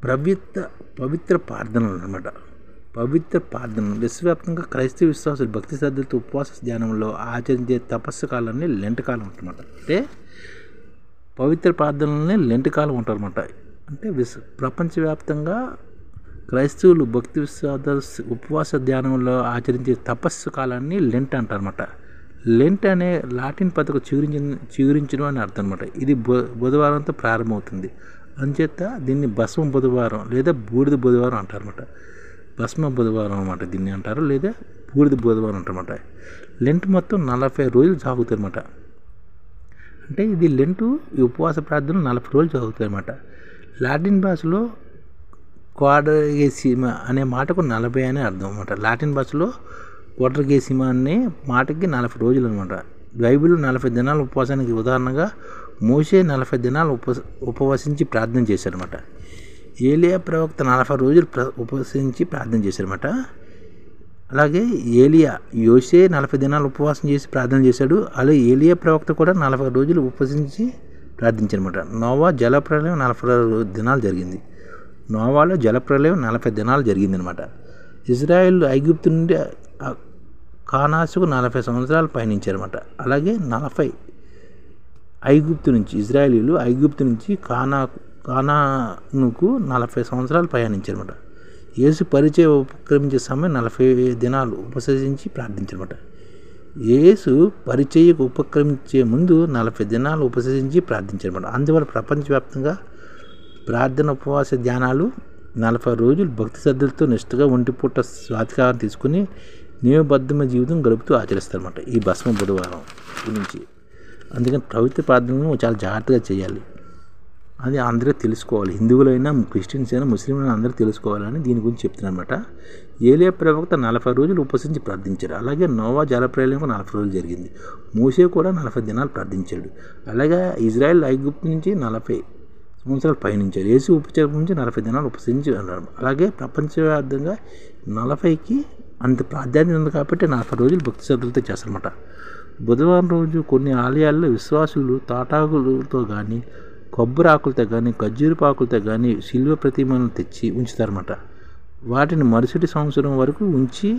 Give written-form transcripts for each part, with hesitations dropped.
పవిత్ర ప్రార్థనలు అన్నమాట. పవిత్ర ప్రార్థనలు విశ్వవ్యాప్తంగా క్రైస్తవ విశ్వాసులు భక్తి శ్రద్ధలతో ఉపవాస ధ్యానంలో ఆచరించే తపస్సు కాలాన్ని లెంట్ కాలం ఉంటుందన్నమాట. అంటే పవిత్ర ప్రార్థనలనే లెంట్ కాలం ఉంటారన్నమాట. అంటే ప్రపంచవ్యాప్తంగా క్రైస్తవులు భక్తి విశ్వాస ఉపవాస ధ్యానంలో ఆచరించే తపస్సు కాలాన్ని లెంట్ అంటారన్నమాట. లెంట్ అనే లాటిన్ పదకు చిగురించడం అని అర్థం అనమాట. ఇది బుధవారంతో ప్రారంభమవుతుంది. అందుచేత దీన్ని భస్మ బుధవారం లేదా బూడిద బుధవారం అంటారన్నమాట. భస్మ బుధవారం అన్నమాట దీన్ని అంటారు, లేదా బూడిద బుధవారం అంటారన్నమాట. లెంట్ మొత్తం 40 రోజులు సాగుతుంది అన్నమాట. అంటే ఇది లెంటు ఈ ఉపవాస ప్రార్థనలు 40 రోజులు సాగుతాయి అన్నమాట. లాటిన్ భాషలో క్వాడ్రగేసిమా అనే మాటకు 40 అనే అర్థం అన్నమాట. లాటిన్ భాషలో క్వాడ్రగేసిమా అనే మాటకి 40 రోజులు అనమాట. బైబిల్ 40 దినాల ఉపవాసానికి ఉదాహరణగా మోషే 40 దినాలు ఉపవసించి ప్రార్థన చేశారన్నమాట. ఏలియా ప్రవక్త 40 రోజులు ఉపవసించి ప్రార్థన చేశారన్నమాట. అలాగే యోసే 40 దినాలు ఉపవాసం చేసి ప్రార్థన చేశాడు. అలాగే ఏలియా ప్రవక్త కూడా 40 రోజులు ఉపవసించి ప్రార్థించారన్నమాట. నోవా జలప్రలయం 40 దినాలు జరిగింది. నోవాలో జలప్రలయం 40 దినాలు జరిగిందనమాట. ఇజ్రాయెల్ ఐగుప్తు నుండి కానాసుకు 40 సంవత్సరాలు పయనించారన్నమాట. అలాగే 40 ఇజ్రాయేలీలు ఐగుప్తు నుంచి కానానుకు 40 సంవత్సరాలు ప్రయాణించారన్నమాట. యేసు పరిచయం ఉపక్రమించే సమయం 40 దినాలు ఉపవసించి ప్రార్థించారన్నమాట. యేసు పరిచయకు ఉపక్రమించే ముందు 40 దినాలు ఉపవసించి ప్రార్థించారన్నమాట. అందువల్ల ప్రపంచవ్యాప్తంగా ప్రార్థన ఉపవాస ధ్యానాలు 40 రోజులు భక్తి శ్రద్ధలతో నిష్ఠగా ఒంటిపూట స్వాతికారం తీసుకుని నియమబద్ధమైన జీవితం గడుపుతూ ఆచరిస్తారన్నమాట ఈ భస్మ బుధవారం గురించి. అందుకని పవిత్ర ప్రార్థనలను చాలా జాగ్రత్తగా చేయాలి. అది అందరూ తెలుసుకోవాలి. హిందువులైనా, క్రిస్టియన్స్ అయినా, ముస్లింలైనా అందరూ తెలుసుకోవాలని దీని గురించి చెప్తున్నారన్నమాట. ఏలియా ప్రవక్త 40 రోజులు ఉపవసించి ప్రార్థించారు. అలాగే నోవా జలప్రలయం 40 రోజులు జరిగింది. మోషే కూడా 40 దినాలు ప్రార్థించాడు. అలాగే ఇజ్రాయెల్ ఐగుప్తు నుంచి 40 సంవత్సరాలు పయనించారు. యేసు ఉపచారం నుంచి 40 దినాలు ఉపవసించి అన్నారు. అలాగే ప్రపంచవ్యాప్తంగా 40కి అంత ప్రాధాన్యత ఉంది కాబట్టి 40 రోజులు భక్తి శ్రద్ధలతో చేస్తారన్నమాట. బుధవారం రోజు కొన్ని ఆలయాల్లో విశ్వాసులు తాటాకులతో కానీ, కొబ్బరి ఆకులతో కానీ, ఖర్జూరపు ఆకులతో కానీ శిల్వ ప్రతిమలను తెచ్చి ఉంచుతారన్నమాట. వాటిని మరుసటి సంవత్సరం వరకు ఉంచి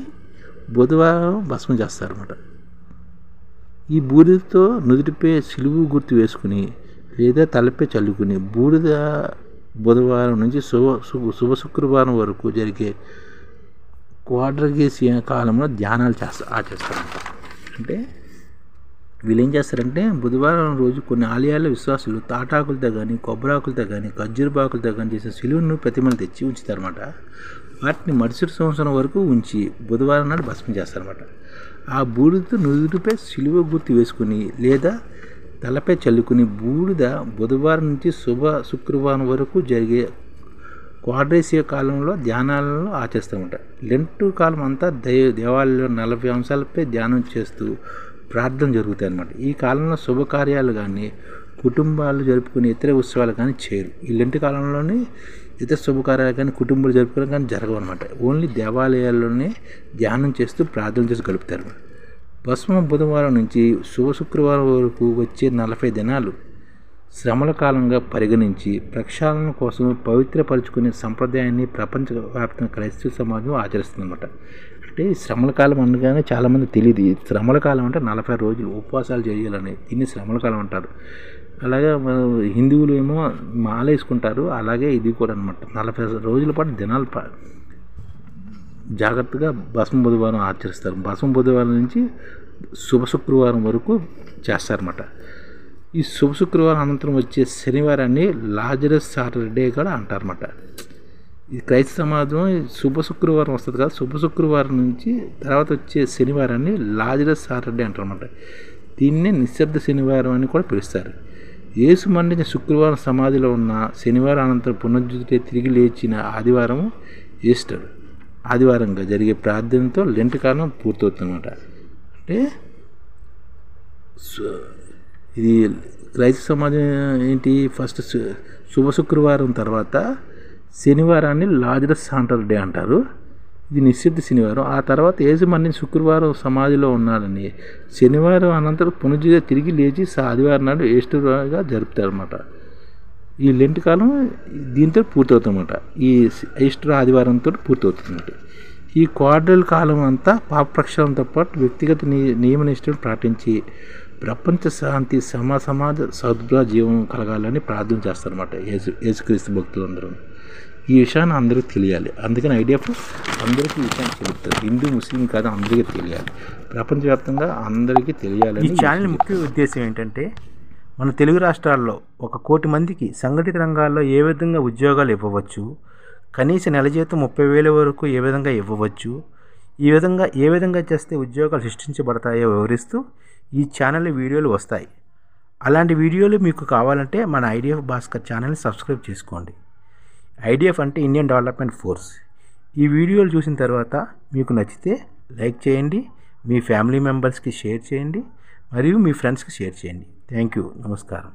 బుధవారం భస్మం చేస్తారన్నమాట. ఈ బూడిదతో నుదుటిపై సిలువు గుర్తు వేసుకుని లేదా తలపై చల్లుకుని బూడిద బుధవారం నుంచి శుభ శుక్రవారం వరకు జరిగే క్వాడ్రగేసియా కాలంలో ధ్యానాలు ఆచరిస్తారన్నమాట. అంటే వీళ్ళు ఏం చేస్తారంటే బుధవారం రోజు కొన్ని ఆలయాల్లో విశ్వాసులు తాటాకులతో కానీ, కొబ్బరాకులతో కానీ, ఖర్జూరపు ఆకులతో కానీ చేసిన సిలువను ప్రతిమలు తెచ్చి ఉంచుతారన్నమాట. వాటిని మరుసటి సంవత్సరం వరకు ఉంచి బుధవారం నాడు భస్మం చేస్తారన్నమాట. ఆ బూడిదతో నుదుటిపై సిలువ గుర్తు వేసుకుని లేదా తలపై చల్లుకుని బూడిద బుధవారం నుంచి శుభ శుక్రవారం వరకు జరిగే క్వాడ్రేసియా కాలంలో ధ్యానాలను ఆచరిస్తామన్నమాట. లెంటు కాలం అంతా దేవాలయంలో 40 అంశాలపై ధ్యానం చేస్తూ ప్రార్థన జరుగుతాయి అన్నమాట. ఈ కాలంలో శుభకార్యాలు కానీ, కుటుంబాలు జరుపుకునే ఇతర ఉత్సవాలు కానీ చేయరు. ఈ లెంటు కాలంలోనే ఇతర శుభకార్యాలు కానీ, కుటుంబాలు జరుపుకోవడం కానీ జరగవు అనమాట. ఓన్లీ దేవాలయాల్లోనే ధ్యానం చేస్తూ ప్రార్థన చేసి గడుపుతారు. భస్మ బుధవారం నుంచి శుభ శుక్రవారం వరకు వచ్చే 40 దినాలు శ్రమల కాలంగా పరిగణించి ప్రక్షాళన కోసం పవిత్రపరుచుకునే సంప్రదాయాన్ని ప్రపంచవ్యాప్తంగా క్రైస్తవ సమాజం ఆచరిస్తుందన్నమాట. అంటే శ్రమల కాలం అనగానే చాలామంది తెలియదు. శ్రమల కాలం అంటే 40 రోజులు ఉపవాసాలు చేయాలని దీన్ని శ్రమల కాలం అంటారు. అలాగే హిందువులు ఏమో మాల వేసుకుంటారు. అలాగే ఇది కూడా అనమాట 40 రోజుల పాటు దినాలు జాగ్రత్తగా భస్మ బుధవారం ఆచరిస్తారు. భస్మ బుధవారం నుంచి శుభ శుక్రవారం వరకు చేస్తారన్నమాట. ఈ శుభ శుక్రవారం అనంతరం వచ్చే శనివారాన్ని లాజరస్ సాటర్డే కూడా అంటారన్నమాట. ఈ క్రైస్తవ సమాజం శుభ శుక్రవారం వస్తుంది కదా, శుభ శుక్రవారం నుంచి తర్వాత వచ్చే శనివారాన్ని లాజరస్ సాటర్డే అంటారన్నమాట. దీన్నే నిశ్శబ్ద శనివారం అని కూడా పిలుస్తారు. యేసు మరణించిన శుక్రవారం సమాధిలో ఉన్న శనివారం అనంతరం పునరుద్ధృతి తిరిగి లేచిన ఆదివారం ఈస్టర్ ఆదివారంగా జరిగే ప్రార్థనతో లెంట్ కాలం పూర్తవుతుందన్నమాట. అంటే ఇది క్రైస్తవ సమాజం ఏంటి, ఫస్ట్ శుభ శుక్రవారం తర్వాత శనివారాన్ని లాజరస్ సాటర్డే అంటారు. ఇది నిశ్శబ్ద శనివారం. ఆ తర్వాత యేసు మరణించిన శుక్రవారం సమాధిలో ఉన్నాడని శనివారం అనంతరం పునరుద్ధృతి తిరిగి లేచి ఆదివారం నాడు ఈస్టర్గా జరుపుతారు అన్నమాట. ఈ లెంట్ కాలం దీంతో పూర్తవుతుందన్నమాట. ఈ ఈస్టర్ ఆదివారంతో పూర్తవుతుందన్నమాట. ఈ క్వార్టరల్ కాలం అంతా పాప ప్రక్షాళనతో పాటు వ్యక్తిగత నియమనిష్టలు పాటించి ప్రపంచ శాంతి సమాజ సద్భుత జీవనం కలగాలని ప్రార్థన చేస్తారన్నమాట యేసుక్రీస్తు భక్తులందరూ. ఈ విషయాన్ని అందరికీ తెలియాలి. అందుకని ఐడిఎఫ్ అందరికీ ఈ విషయాన్ని చెబుతారు. హిందూ ముస్లిం కాదు, అందరికీ తెలియాలి. ప్రపంచవ్యాప్తంగా అందరికీ తెలియాలి. ఈ ఛానల్ ముఖ్య ఉద్దేశం ఏంటంటే, మన తెలుగు రాష్ట్రాల్లో 1 కోటి మందికి సంఘటిత రంగాల్లో ఏ విధంగా ఉద్యోగాలు ఇవ్వవచ్చు, కనీస నెల జీతం 30,000 వరకు ఏ విధంగా ఇవ్వవచ్చు, ఏ విధంగా చేస్తే ఉద్యోగాలు సృష్టించబడతాయో వివరిస్తూ ఈ ఛానల్ వీడియోలు వస్తాయి. అలాంటి వీడియోలు మీకు కావాలంటే మన ఐడిఎఫ్ భాస్కర్ ఛానల్ని సబ్స్క్రైబ్ చేసుకోండి. ఐడిఎఫ్ అంటే ఇండియన్ డెవలప్మెంట్ ఫోర్స్. ఈ వీడియోలు చూసిన తర్వాత మీకు నచ్చితే లైక్ చేయండి, మీ ఫ్యామిలీ మెంబర్స్కి షేర్ చేయండి, మరియు మీ ఫ్రెండ్స్కి షేర్ చేయండి. Thank you. నమస్కారం.